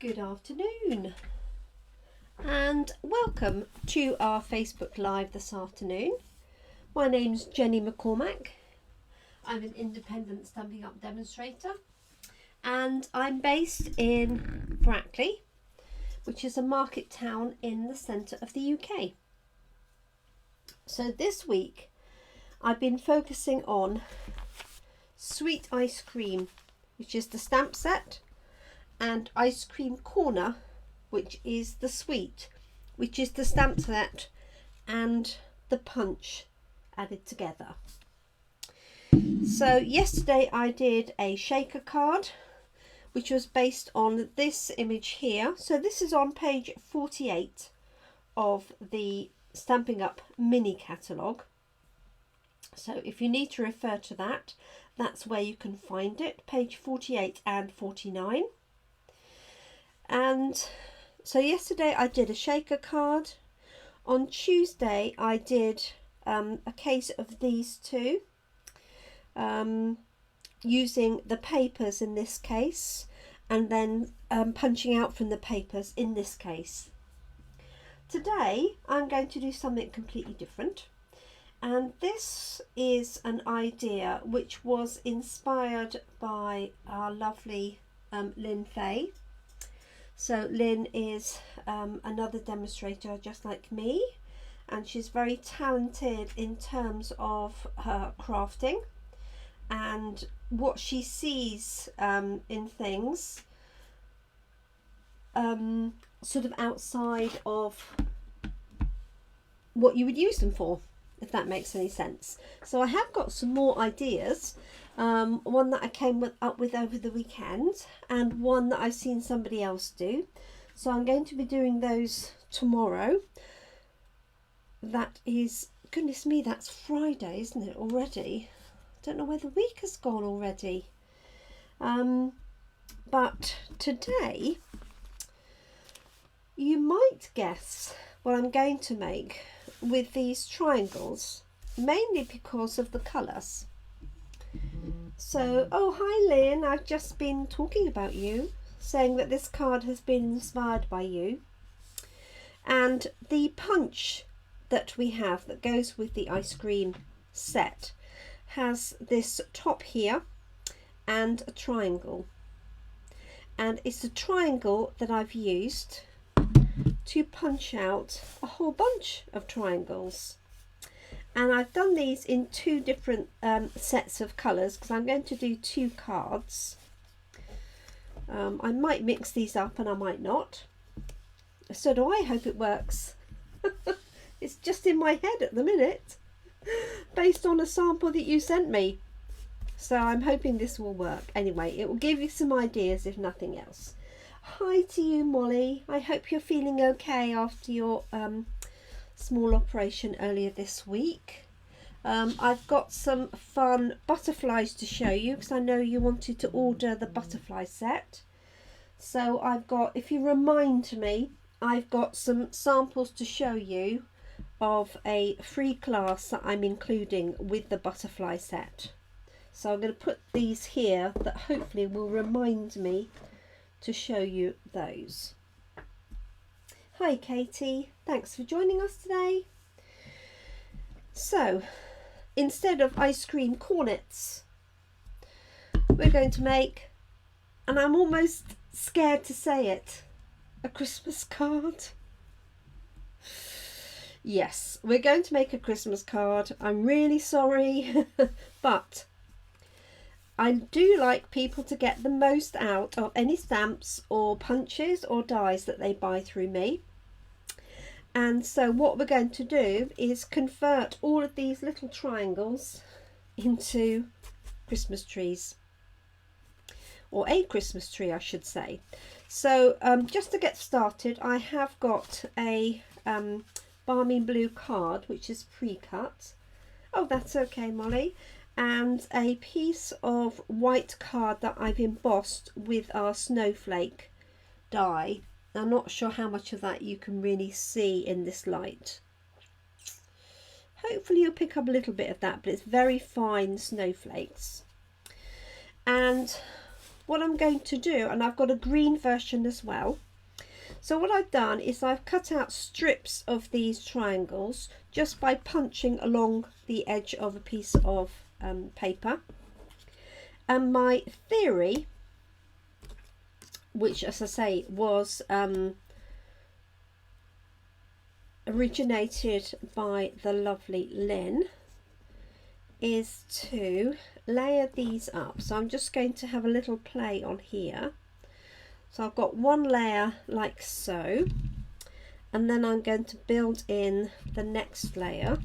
Good afternoon and welcome to our Facebook Live this afternoon. My name's Jenny McCormack. I'm an independent Stampin' Up demonstrator and I'm based in Brackley, which is a market town in the centre of the UK. So this week I've been focusing on Sweet Ice Cream, which is the stamp set, and Ice Cream Corner, which is the sweet, which is the stamp set and the punch added together. So yesterday I did a shaker card, which was based on this image here. So this is on page 48 of the Stampin' Up mini catalogue. So if you need to refer to that, that's where you can find it, page 48 and 49. And so yesterday I did a shaker card. On Tuesday I did a case of these two, using the papers in this case and then punching out from the papers in this case. Today I'm going to do something completely different, and this is an idea which was inspired by our lovely Lynne Fahey. So Lynne is another demonstrator just like me, and she's very talented in terms of her crafting and what she sees in things sort of outside of what you would use them for, if that makes any sense. So I have got some more ideas. One that I came up with over the weekend and one that I've seen somebody else do. So I'm going to be doing those tomorrow. That is, goodness me, that's Friday, isn't it, already? I don't know where the week has gone already. But today, you might guess what I'm going to make with these triangles, mainly because of the colours. So, oh hi Lynne, I've just been talking about you, saying that this card has been inspired by you. And the punch that we have that goes with the ice cream set has this top here and a triangle. And it's a triangle that I've used to punch out a whole bunch of triangles. And I've done these in two different sets of colours because I'm going to do two cards. I might mix these up and I might not. So do I. Hope it works. It's just in my head at the minute, based on a sample that you sent me. So I'm hoping this will work. Anyway, it will give you some ideas if nothing else. Hi to you, Molly. I hope you're feeling okay after your small operation earlier this week. I've got some fun butterflies to show you because I know you wanted to order the butterfly set. So I've got, if you remind me, I've got some samples to show you of a free class that I'm including with the butterfly set. So I'm going to put these here that hopefully will remind me to show you those. Hi Katie, thanks for joining us today. So instead of ice cream cornets, we're going to make, and I'm almost scared to say it, a Christmas card. Yes, we're going to make a Christmas card. I'm really sorry, but I do like people to get the most out of any stamps or punches or dies that they buy through me. And so what we're going to do is convert all of these little triangles into Christmas trees, or a Christmas tree I should say. So just to get started, I have got a Balmy Blue card which is pre-cut. Oh, that's okay, Molly. And a piece of white card that I've embossed with our snowflake die. I'm not sure how much of that you can really see in this light. Hopefully you'll pick up a little bit of that, but it's very fine snowflakes. And what I'm going to do, and I've got a green version as well. So what I've done is I've cut out strips of these triangles just by punching along the edge of a piece of paper. And my theory, which as I say was originated by the lovely Lynne, is to layer these up. So I'm just going to have a little play on here. So I've got one layer like so, and then I'm going to build in the next layer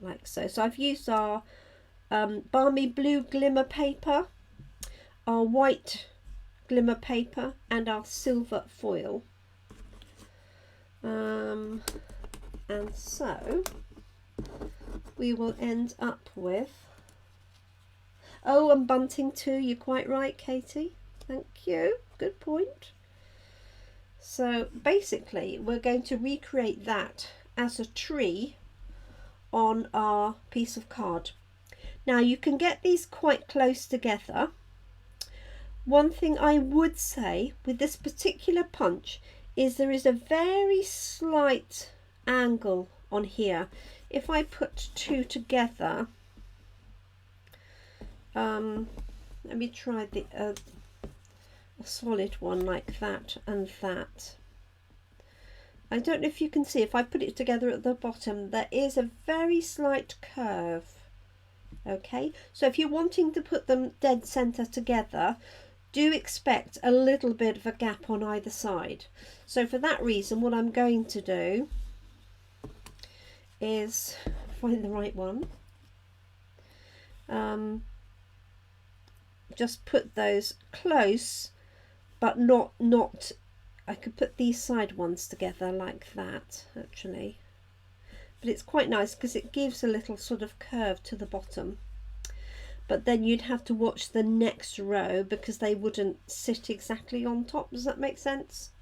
like so. So I've used our balmy blue glimmer paper, our white glimmer paper, and our silver foil. And so we will end up with, oh, and bunting too, you're quite right, Katie, thank you, good point. So basically we're going to recreate that as a tree on our piece of card. Now you can get these quite close together. One thing I would say with this particular punch is there is a very slight angle on here. If I put two together, let me try the a solid one like that and that. I don't know if you can see, if I put it together at the bottom, there is a very slight curve. Okay, so if you're wanting to put them dead center together, do expect a little bit of a gap on either side. So for that reason, what I'm going to do is find the right one. Just put those close, but not I could put these side ones together like that actually, but it's quite nice because it gives a little sort of curve to the bottom. But then you'd have to watch the next row because they wouldn't sit exactly on top. Does that make sense?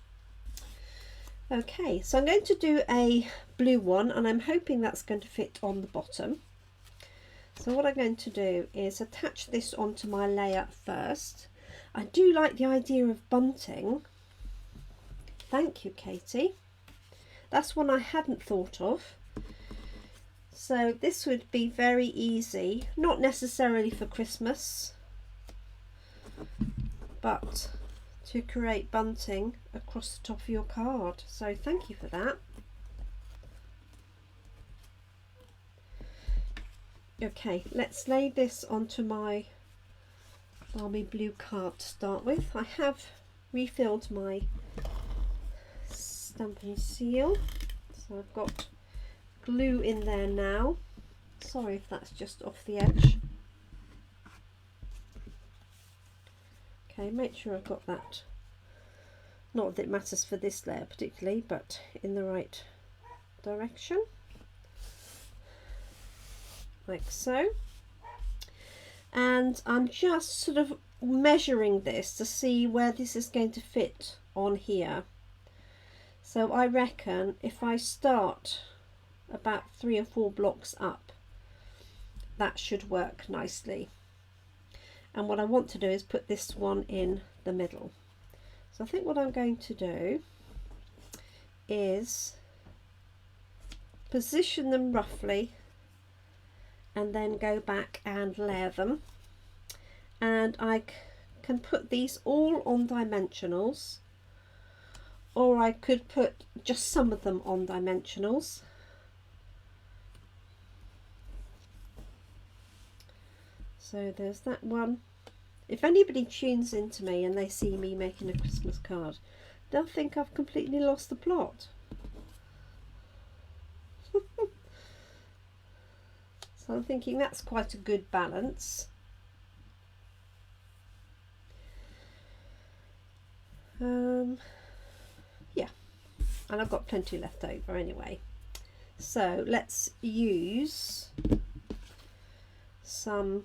Okay, so I'm going to do a blue one, and I'm hoping that's going to fit on the bottom. So what I'm going to do is attach this onto my layer first. I do like the idea of bunting. Thank you, Katie. That's one I hadn't thought of. So this would be very easy, not necessarily for Christmas, but to create bunting across the top of your card. So thank you for that. Okay, let's lay this onto my balmy blue card to start with. I have refilled my stamp and seal, so I've got glue in there now. Sorry if that's just off the edge. Okay, make sure I've got that, not that it matters for this layer particularly, but in the right direction, like so. And I'm just sort of measuring this to see where this is going to fit on here. So I reckon if I start about 3 or 4 blocks up, that should work nicely. And what I want to do is put this one in the middle. So I think what I'm going to do is position them roughly and then go back and layer them. And I can put these all on dimensionals, or I could put just some of them on dimensionals. So there's that one. If anybody tunes into me and they see me making a Christmas card, they'll think I've completely lost the plot. So I'm thinking that's quite a good balance. Yeah, and I've got plenty left over anyway. So let's use some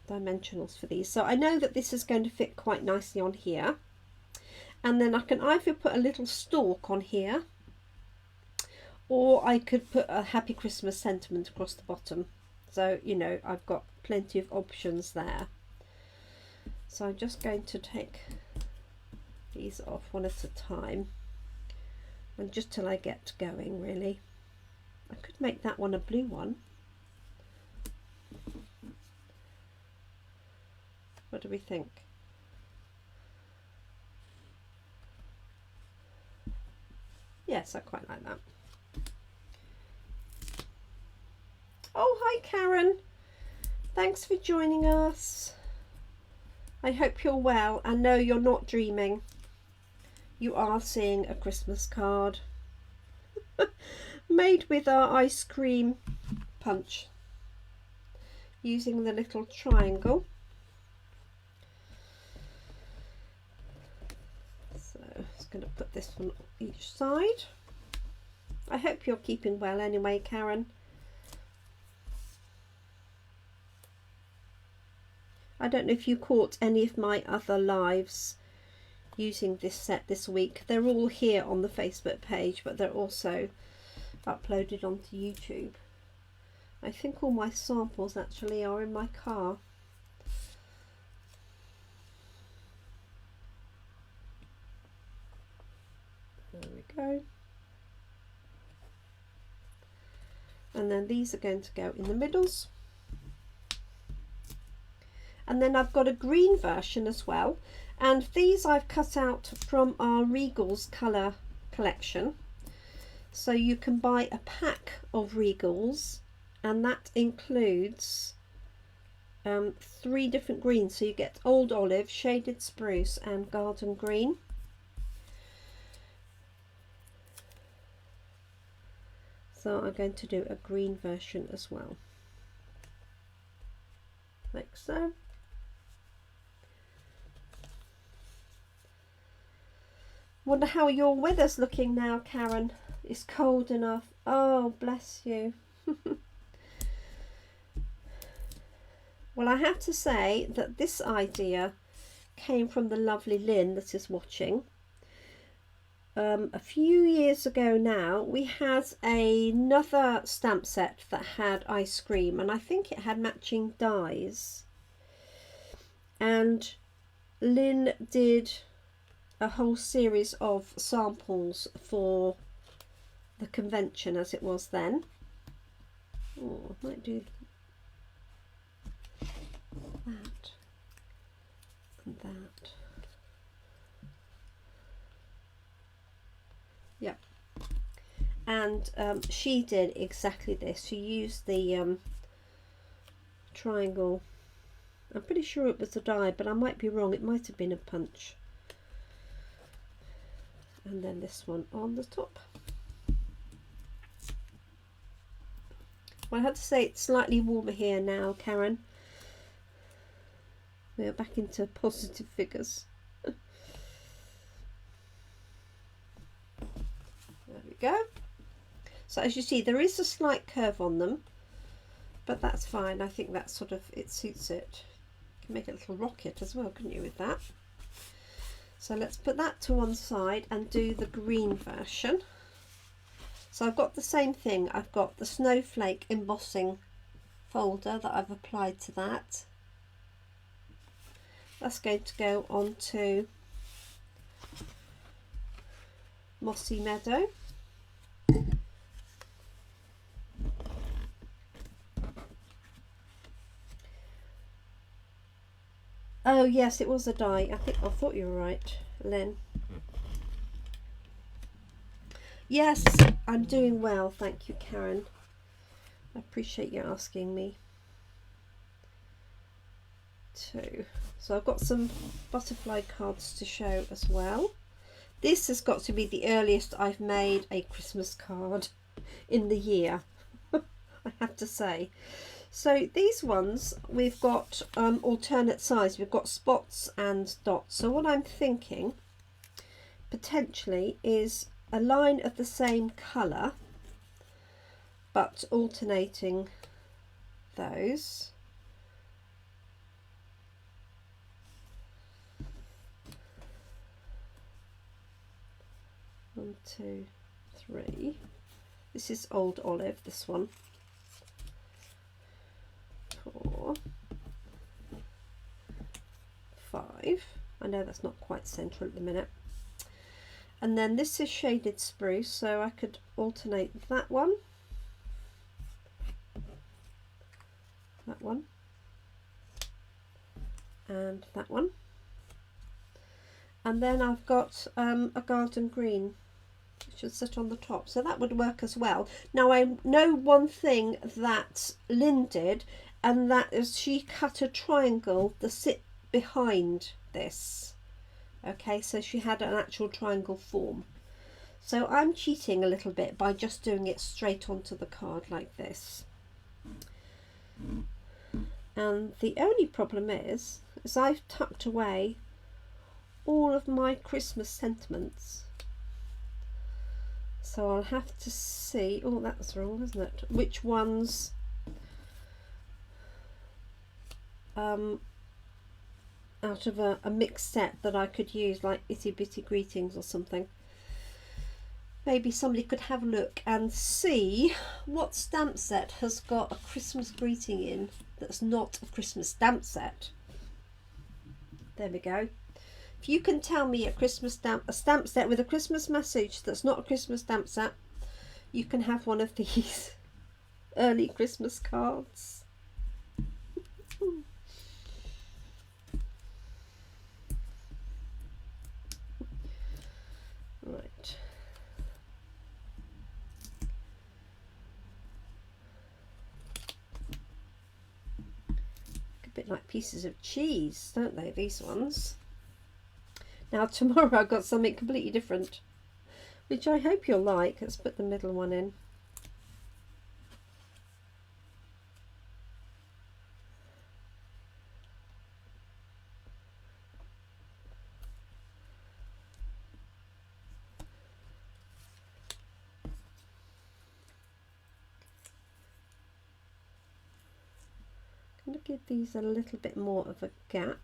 dimensionals for these. So I know that this is going to fit quite nicely on here, and then I can either put a little stalk on here, or I could put a Happy Christmas sentiment across the bottom. So, you know, I've got plenty of options there. So I'm just going to take these off one at a time, and just till I get going, really. I could make that one a blue one. What do we think? Yes, I quite like that. Oh, hi Karen. Thanks for joining us. I hope you're well. I know you're not dreaming. You are seeing a Christmas card made with our ice cream punch using the little triangle. So I'm just going to put this one on each side. I hope you're keeping well anyway, Karen. I don't know if you caught any of my other lives using this set this week. They're all here on the Facebook page, but they're also uploaded onto YouTube. I think all my samples actually are in my car. There we go. And then these are going to go in the middles. And then I've got a green version as well. And these I've cut out from our Regals colour collection. So you can buy a pack of Regals, and that includes 3 different greens. So you get Old Olive, Shaded Spruce and Garden Green. So I'm going to do a green version as well, like so. Wonder how your weather's looking now, Karen. It's cold enough. Oh, bless you. Well, I have to say that this idea came from the lovely Lynne that is watching. A few years ago now, we had another stamp set that had ice cream, and I think it had matching dies. And Lynne did a whole series of samples for the convention as it was then. Oh, I might do that and that. Yep. And she did exactly this. She used the triangle. I'm pretty sure it was a die, but I might be wrong. It might have been a punch. And then this one on the top. Well, I have to say it's slightly warmer here now, Karen. We're back into positive figures. There we go. So as you see, there is a slight curve on them, but that's fine. I think that sort of, it suits it. You can make a little rocket as well, couldn't you, with that? So let's put that to one side and do the green version. So I've got the same thing. I've got the snowflake embossing folder that I've applied to that. That's going to go onto Mossy Meadow. Oh yes, it was a die. I thought you were right, Lynn. Yes, I'm doing well, thank you, Karen. I appreciate you asking me too. So I've got some butterfly cards to show as well. This has got to be the earliest I've made a Christmas card in the year, I have to say. So these ones, we've got alternate size. We've got spots and dots. So what I'm thinking potentially is a line of the same colour, but alternating those. One, two, three. This is Old Olive, this one. 4, 5. I know that's not quite central at the minute. And then this is Shaded Spruce, so I could alternate that one, and that one. And then I've got a Garden Green, which should sit on the top, so that would work as well. Now I know one thing that Lynne did, and that is she cut a triangle to sit behind this. Okay, so she had an actual triangle form. So I'm cheating a little bit by just doing it straight onto the card like this. And the only problem is I've tucked away all of my Christmas sentiments. So I'll have to see, oh that's wrong isn't it, which ones out of a mixed set that I could use, like Itty Bitty Greetings or something. Maybe somebody could have a look and see what stamp set has got a Christmas greeting in that's not a Christmas stamp set. There we go. If you can tell me a stamp set with a Christmas message that's not a Christmas stamp set, you can have one of these early Christmas cards. Right. A bit like pieces of cheese, don't they, these ones? Now tomorrow I've got something completely different, which I hope you'll like. Let's put the middle one in. I'm going to give these a little bit more of a gap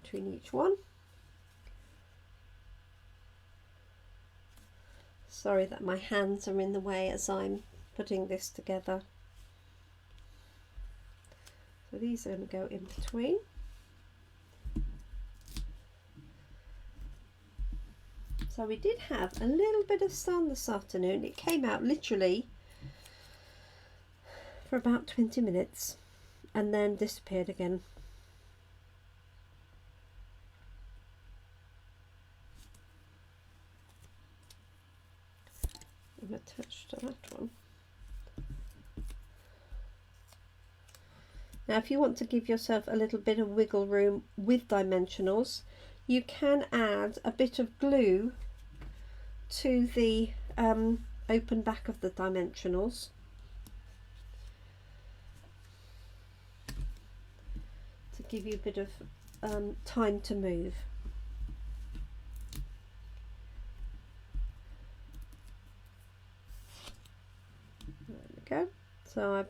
between each one. Sorry that my hands are in the way as I'm putting this together. So these are going to go in between. So we did have a little bit of sun this afternoon. It came out literally for about 20 minutes and then disappeared again. I'm attached to that one. Now if you want to give yourself a little bit of wiggle room with dimensionals, you can add a bit of glue to the open back of the dimensionals. To give you a bit of time to move. There we go. So I'm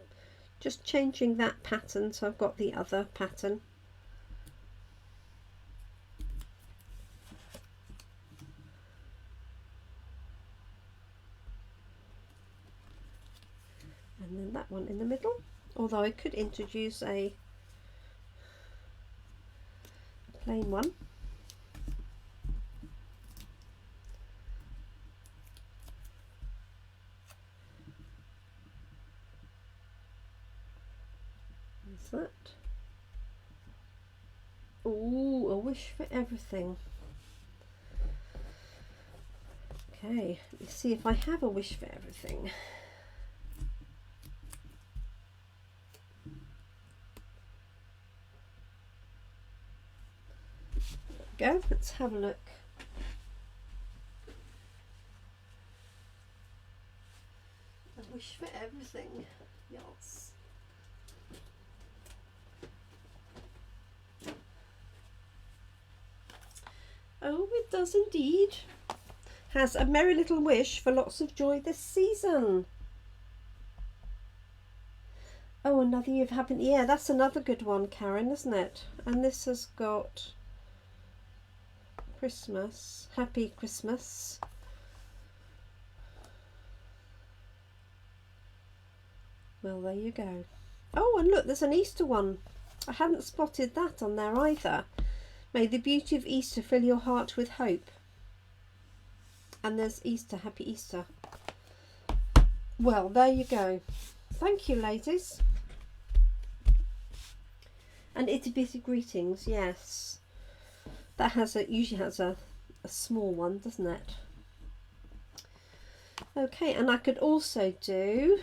just changing that pattern so I've got the other pattern. And then that one in the middle, although I could introduce a plain one. There's that. Ooh, a wish for everything. Okay, let's see if I have a wish for everything. Go. Let's have a look. A wish for everything. Yes. Oh, it does indeed. Has a merry little wish for lots of joy this season. Oh, another year of happiness. Yeah, that's another good one, Karen, isn't it? And this has got Christmas, Happy Christmas. Well, there you go. Oh, and look, there's an Easter one. I hadn't spotted that on there either. May the beauty of Easter fill your heart with hope. And there's Easter, happy Easter. Well, there you go. Thank you, ladies. And itty bitty greetings, yes. That usually has a small one, doesn't it? Okay, and I could also do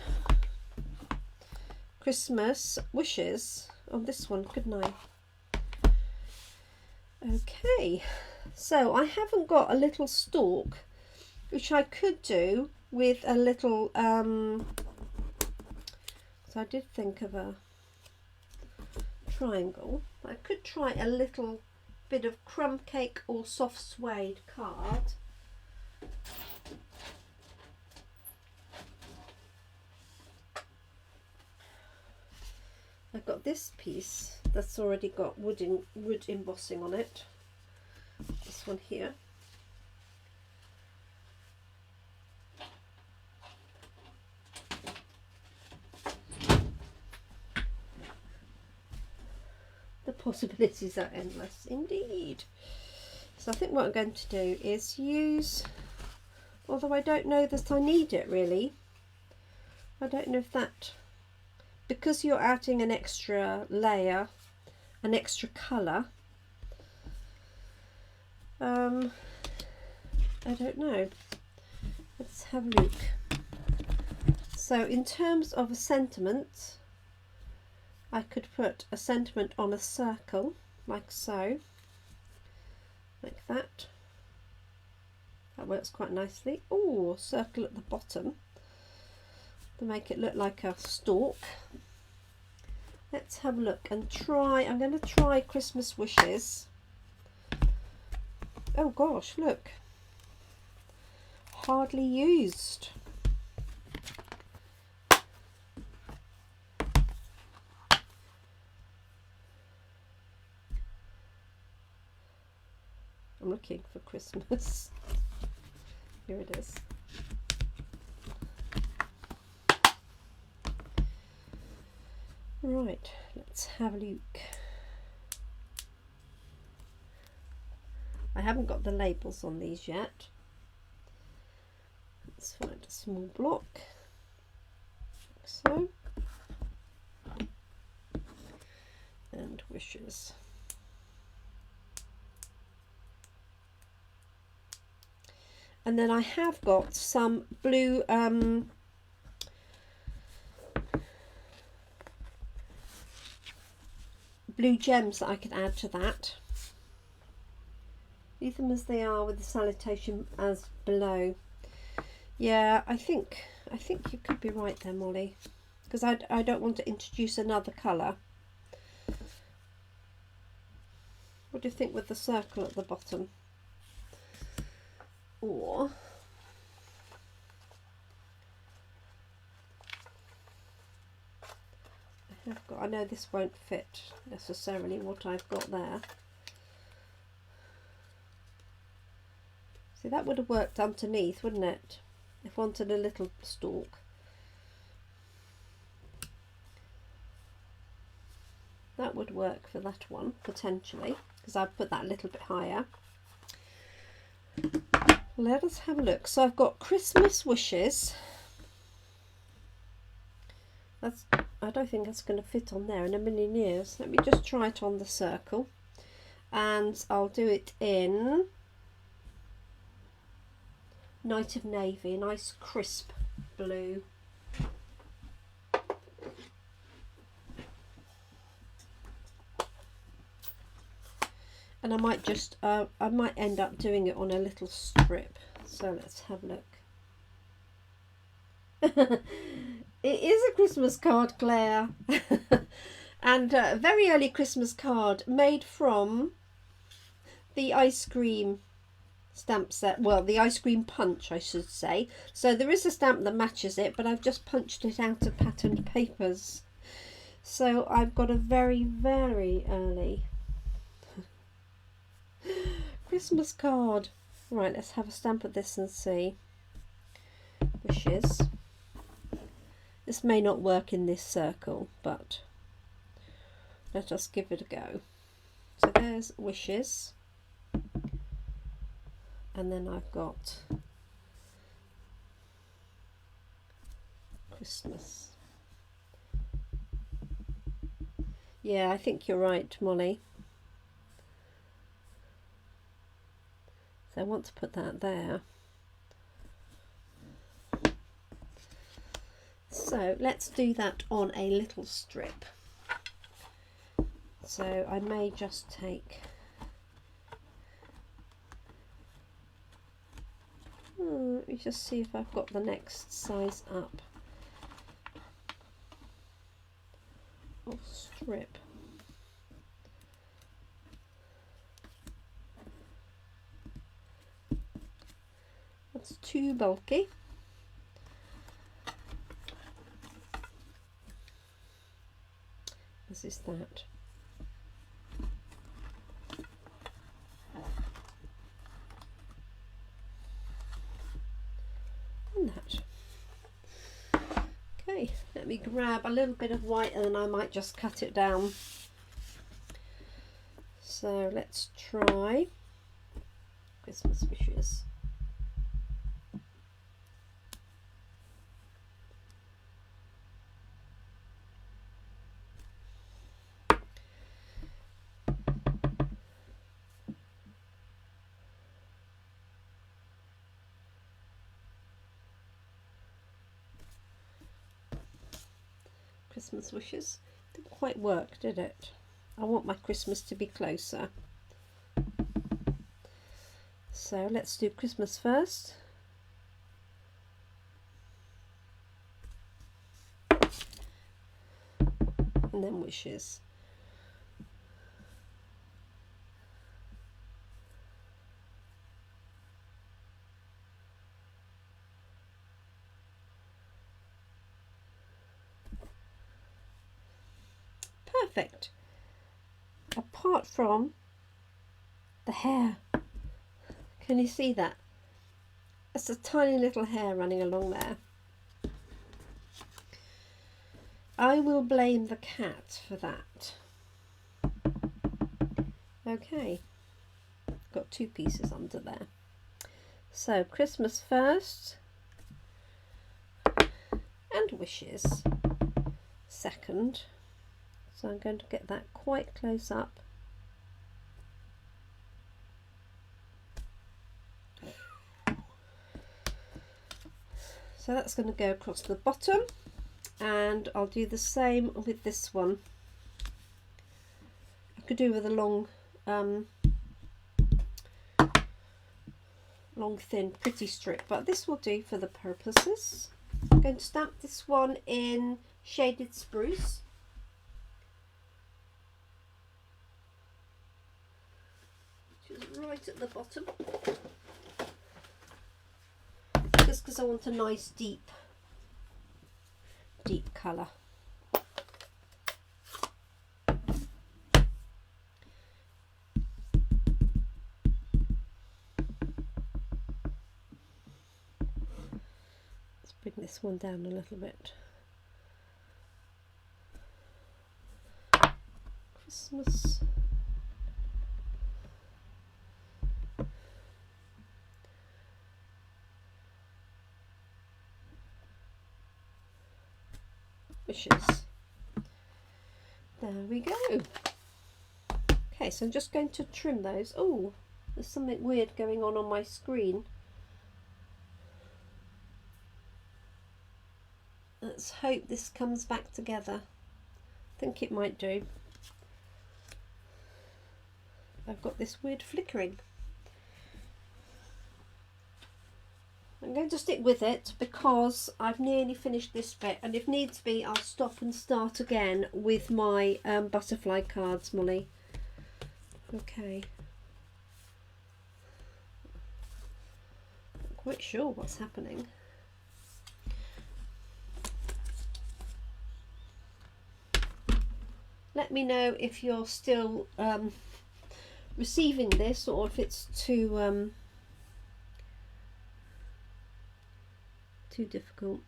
Christmas wishes on this one, couldn't I? Okay, so I haven't got a little stalk, which I could do with a little, so I did think of a triangle. I could try a little bit of crumb cake or soft suede card. I've got this piece that's already got wood embossing on it. This one here. The possibilities are endless indeed. So I think what I'm going to do is use, although I don't know that I need it really. I don't know if that, because you're adding an extra layer, an extra colour, I don't know. Let's have a look. So in terms of a sentiment, I could put a sentiment on a circle, like so, like that. That works quite nicely. Oh, circle at the bottom to make it look like a stalk. Let's have a look and try. I'm going to try Christmas wishes. Oh gosh, look. Hardly used. I'm looking for Christmas. Here it is. Right, let's have a look. I haven't got the labels on these yet. Let's find a small block, like so, and wishes. And then I have got some blue blue gems that I could add to that. Leave them as they are with the salutation as below. Yeah, I think you could be right there, Molly, because I don't want to introduce another colour. What do you think with the circle at the bottom? Or I know this won't fit necessarily what I've got there. See, that would have worked underneath, wouldn't it? If I wanted a little stalk. That would work for that one, potentially, because I've put that a little bit higher. Let us have a look. So I've got Christmas wishes. I don't think that's going to fit on there in a million years. Let me just try it on the circle, and I'll do it in Night of Navy, a nice crisp blue. And I might just I might end up doing it on a little strip. So let's have a look. It is a Christmas card, Claire. And a very early Christmas card made from the ice cream stamp set. Well, the ice cream punch, I should say. So there is a stamp that matches it, but I've just punched it out of patterned papers. So I've got a very, very early Christmas card. Right, let's have a stamp of this and see. Wishes. This may not work in this circle, but let us give it a go. So there's wishes, and then I've got Christmas. Yeah, I think you're right, Molly. So I want to put that there. So let's do that on a little strip. So I may just take let me just see if I've got the next size up of strip. That's too bulky. This is that. And that. Okay, let me grab a little bit of white and then I might just cut it down. So let's try Christmas wishes. Christmas wishes. Didn't quite work, did it? I want my Christmas to be closer. So let's do Christmas first. And then wishes. Perfect. Apart from the hair. Can you see that? It's a tiny little hair running along there. I will blame the cat for that. Okay. Got two pieces under there. So Christmas first. And wishes second. So I'm going to get that quite close up. So that's going to go across the bottom, and I'll do the same with this one. I could do with a long thin pretty strip, but this will do for the purposes. I'm going to stamp this one in shaded spruce. Right at the bottom, just because I want a nice deep colour. Let's bring this one down a little bit. Christmas. Wishes. There we go. Okay, so I'm just going to trim those. Oh, there's something weird going on my screen. Let's hope this comes back together. I think it might do. I've got this weird flickering. I'm going to stick with it because I've nearly finished this bit, and if needs be I'll stop and start again with my butterfly cards, Molly. Okay. Not quite sure what's happening. Let me know if you're still receiving this, or if it's too difficult.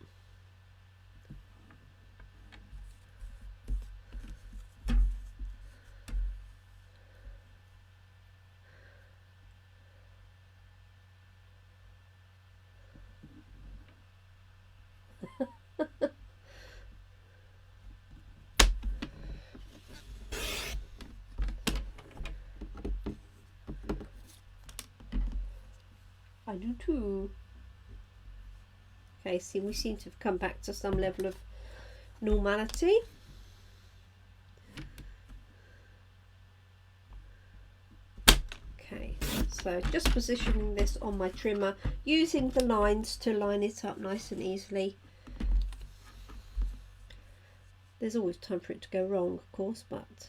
I do too. Okay, see, we seem to have come back to some level of normality. Okay, so just positioning this on my trimmer, using the lines to line it up nice and easily. There's always time for it to go wrong, of course, but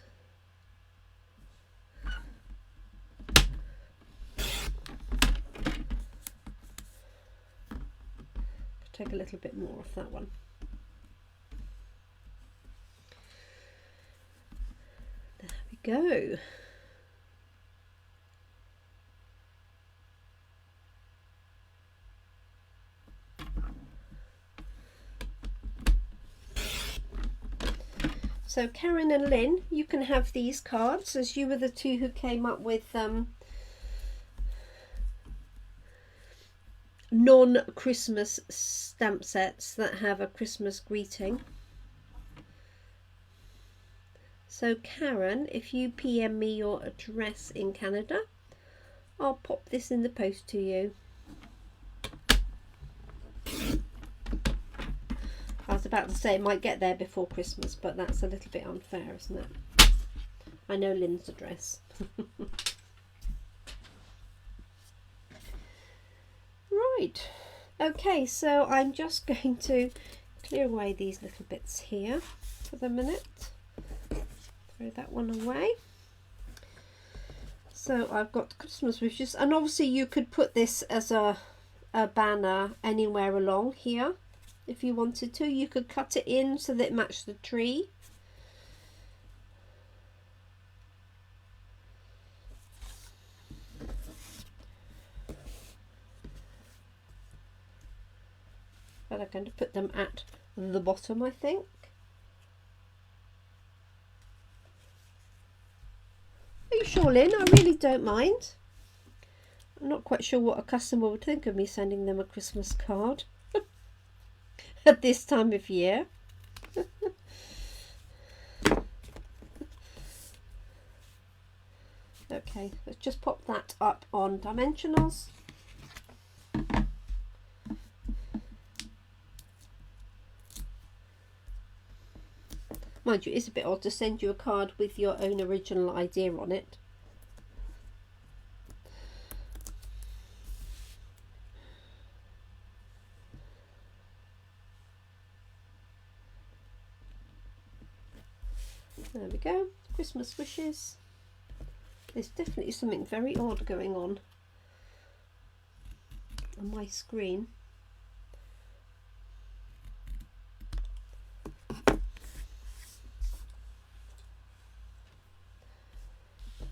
take a little bit more off that one. There we go. So Karen and Lynn, you can have these cards, as you were the two who came up with non-Christmas stamp sets that have a Christmas greeting. So Karen, if you PM me your address in Canada, I'll pop this in the post to you. I was about to say it might get there before Christmas, but that's a little bit unfair, isn't it? I know Lynn's address. Right, okay, so I'm just going to clear away these little bits here for the minute. Throw that one away. So I've got Christmas wishes, and obviously you could put this as a banner anywhere along here if you wanted to. You could cut it in so that it matched the tree. But I'm going to put them at the bottom, I think. Are you sure, Lynn? I really don't mind. I'm not quite sure what a customer would think of me sending them a Christmas card at this time of year. Okay, let's just pop that up on dimensionals. Mind you, it's a bit odd to send you a card with your own original idea on it. There we go, Christmas wishes. There's definitely something very odd going on my screen.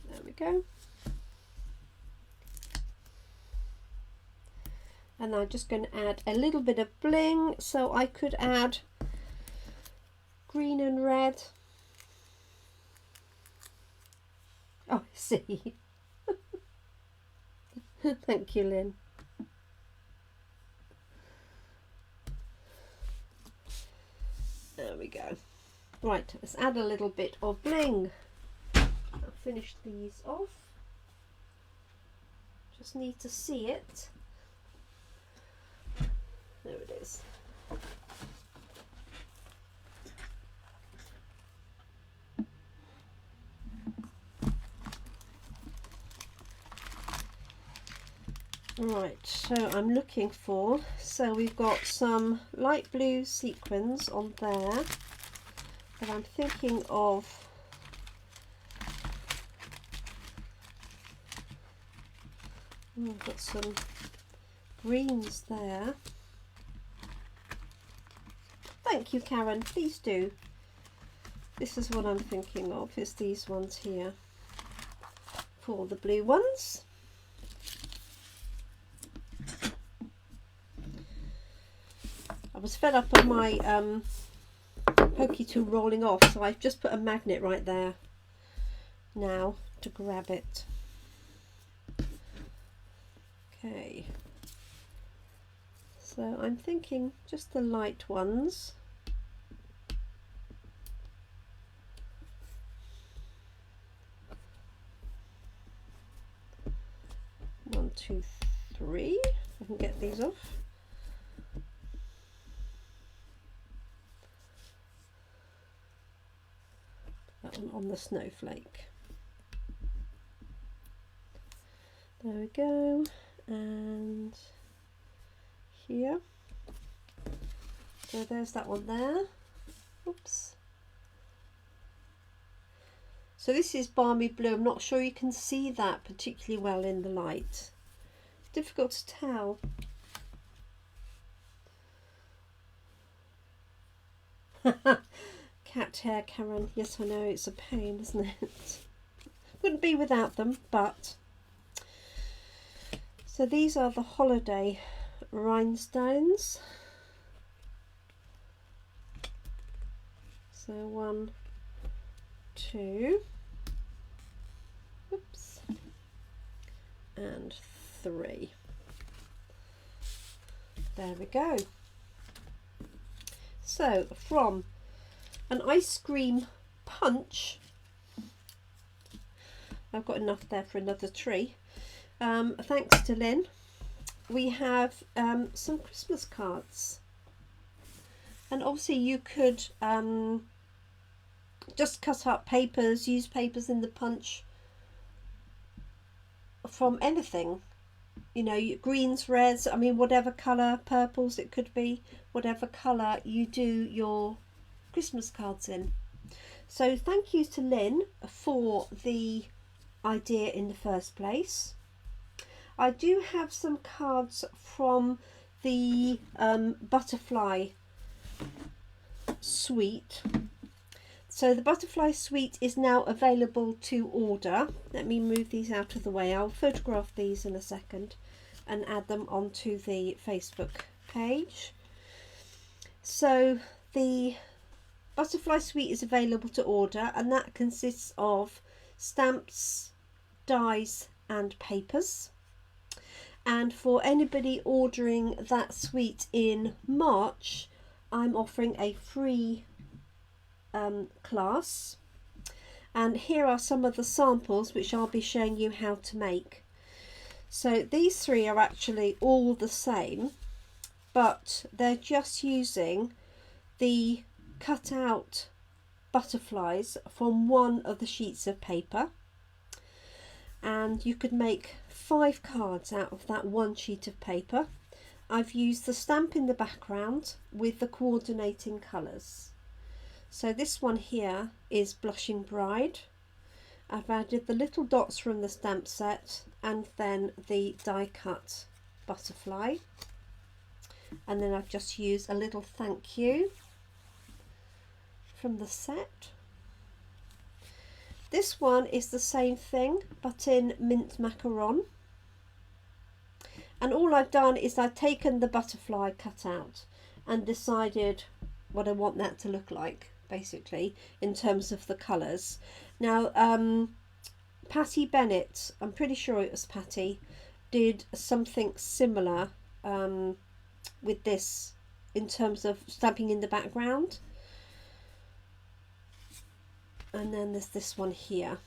There we go. And I'm just going to add a little bit of bling, so I could add green and red. Oh, I see. Thank you, Lynn. There we go. Right, let's add a little bit of bling. I'll finish these off. Just need to see it. There it is. Right, so I'm looking for, so we've got some light blue sequins on there, but I'm thinking of I've got some greens there. Thank you, Karen, please do. This is what I'm thinking of, is these ones here for the blue ones. I was fed up of my pokey tool rolling off, so I've just put a magnet right there now to grab it. Okay, so I'm thinking just the light ones. One, two, 3. I can get these off. That one on the snowflake. There we go. And here. So there's that one there. Oops. So this is Balmy Blue. I'm not sure you can see that particularly well in the light. Difficult to tell. Cat hair, Karen. Yes, I know, it's a pain, isn't it? Wouldn't be without them, but... So these are the holiday rhinestones. So 1, 2, oops, and 3. There we go. So from an ice cream punch, I've got enough there for another tree. Thanks to Lynn, we have some Christmas cards, and obviously you could just cut up papers, use papers in the punch from anything, you know, greens, reds, I mean whatever colour, purples it could be, whatever colour you do your Christmas cards in. So thank you to Lynn for the idea in the first place. I do have some cards from the butterfly suite. So the butterfly suite is now available to order. Let me move these out of the way. I'll photograph these in a second and add them onto the Facebook page. So the butterfly suite is available to order, and that consists of stamps, dies and papers. And for anybody ordering that suite in March, I'm offering a free class, and here are some of the samples which I'll be showing you how to make. So these 3 are actually all the same, but they're just using the cut out butterflies from one of the sheets of paper, and you could make 5 cards out of that one sheet of paper. I've used the stamp in the background with the coordinating colours. So this one here is Blushing Bride. I've added the little dots from the stamp set and then the die cut butterfly, and then I've just used a little thank you from the set. This one is the same thing but in mint macaron, and all I've done is I've taken the butterfly cut out and decided what I want that to look like, basically, in terms of the colours. Now Patty Bennett, I'm pretty sure it was Patty, did something similar with this in terms of stamping in the background. And then there's this one here,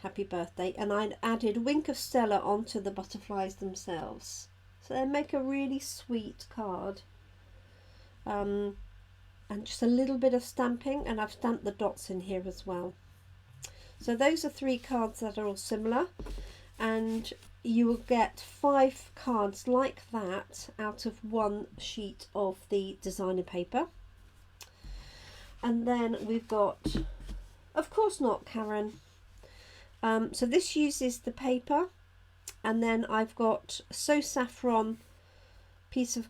Happy Birthday, and I added Wink of Stella onto the butterflies themselves, so they make a really sweet card. And just a little bit of stamping, and I've stamped the dots in here as well. So those are 3 cards that are all similar, and you will get 5 cards like that out of one sheet of the designer paper. And then we've got, of course not, Karen. So this uses the paper, and then I've got So Saffron piece of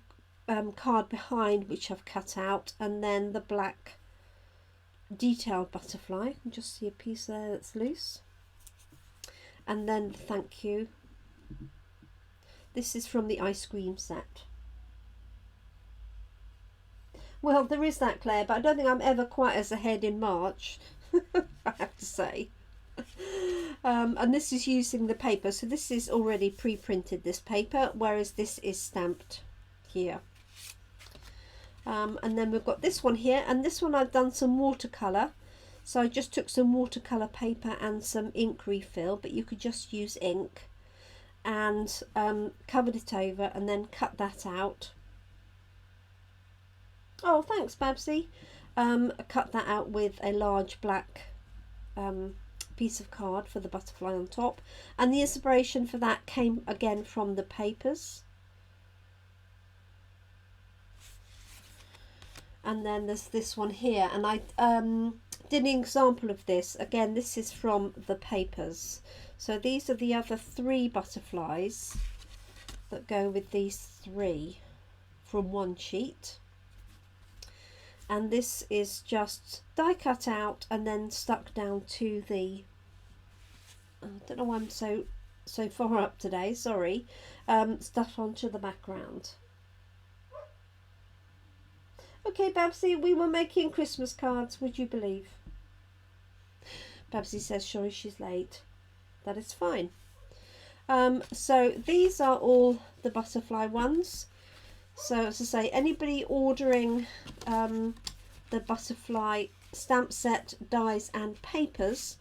card behind which I've cut out, and then the black detailed butterfly. You can just see a piece there that's loose, and then the thank you. This is from the ice cream set. Well, there is that, Claire, but I don't think I'm ever quite as ahead in March. I have to say. And this is using the paper, so this is already pre-printed, this paper, whereas this is stamped here. And then we've got this one here, and this one I've done some watercolour, so I just took some watercolour paper and some ink refill, but you could just use ink, and covered it over and then cut that out. Oh, thanks, Babsy. Cut that out with a large black piece of card for the butterfly on top, and the inspiration for that came again from the papers. And then there's this one here, and I did an example of this. Again, this is from the papers. So these are the other 3 butterflies that go with these 3 from one sheet. And this is just die cut out and then stuck down to the, I don't know why I'm so far up today, sorry, stuck onto the background. Okay, Babsy, we were making Christmas cards, would you believe? Babsy says, sorry, she's late. That is fine. So these are all the butterfly ones. So as I say, anybody ordering the butterfly stamp set, dies and papers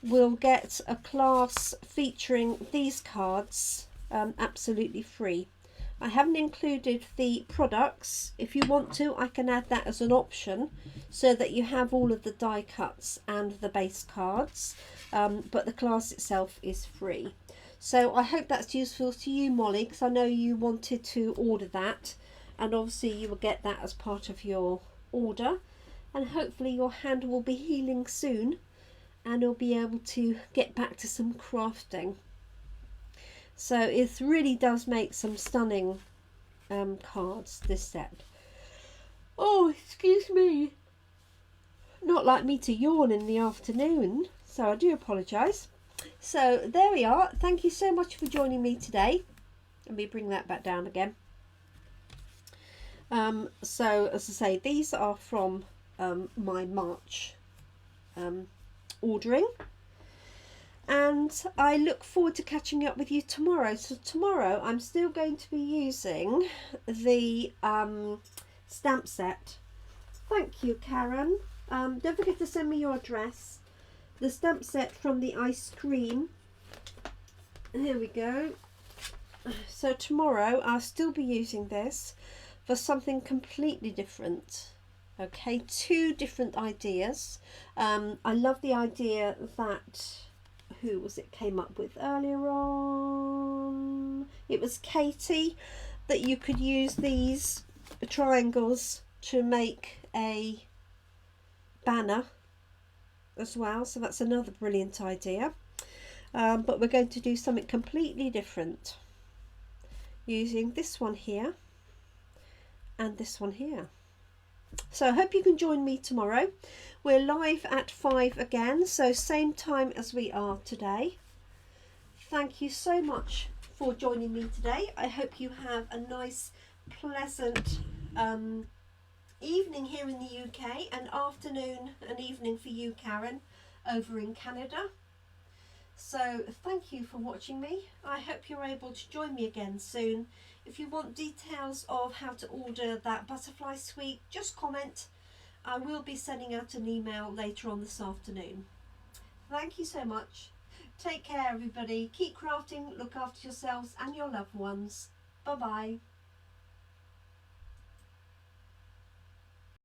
will get a class featuring these cards absolutely free. I haven't included the products. If you want to, I can add that as an option so that you have all of the die cuts and the base cards, but the class itself is free. So I hope that's useful to you, Molly, because I know you wanted to order that, and obviously you will get that as part of your order, and hopefully your hand will be healing soon and you'll be able to get back to some crafting. So it really does make some stunning cards, this set. Oh, excuse me. Not like me to yawn in the afternoon, so I do apologise. So there we are. Thank you so much for joining me today. Let me bring that back down again. So as I say, these are from my March ordering. And I look forward to catching up with you tomorrow. So tomorrow I'm still going to be using the stamp set. Thank you, Karen. Don't forget to send me your address. The stamp set from the ice cream. Here we go. So tomorrow I'll still be using this for something completely different. Okay, 2 different ideas. I love the idea that, who was it came up with earlier on? It was Katie, that you could use these triangles to make a banner as well. So that's another brilliant idea. But we're going to do something completely different using this one here and this one here. So I hope you can join me tomorrow. We're live at 5 again, so same time as we are today. Thank you so much for joining me today. I hope you have a nice, pleasant evening here in the UK, and afternoon and evening for you, Karen, over in Canada. So thank you for watching me. I hope you're able to join me again soon. If you want details of how to order that butterfly suite, just comment. I will be sending out an email later on this afternoon. Thank you so much. Take care, everybody. Keep crafting, look after yourselves and your loved ones. Bye-bye.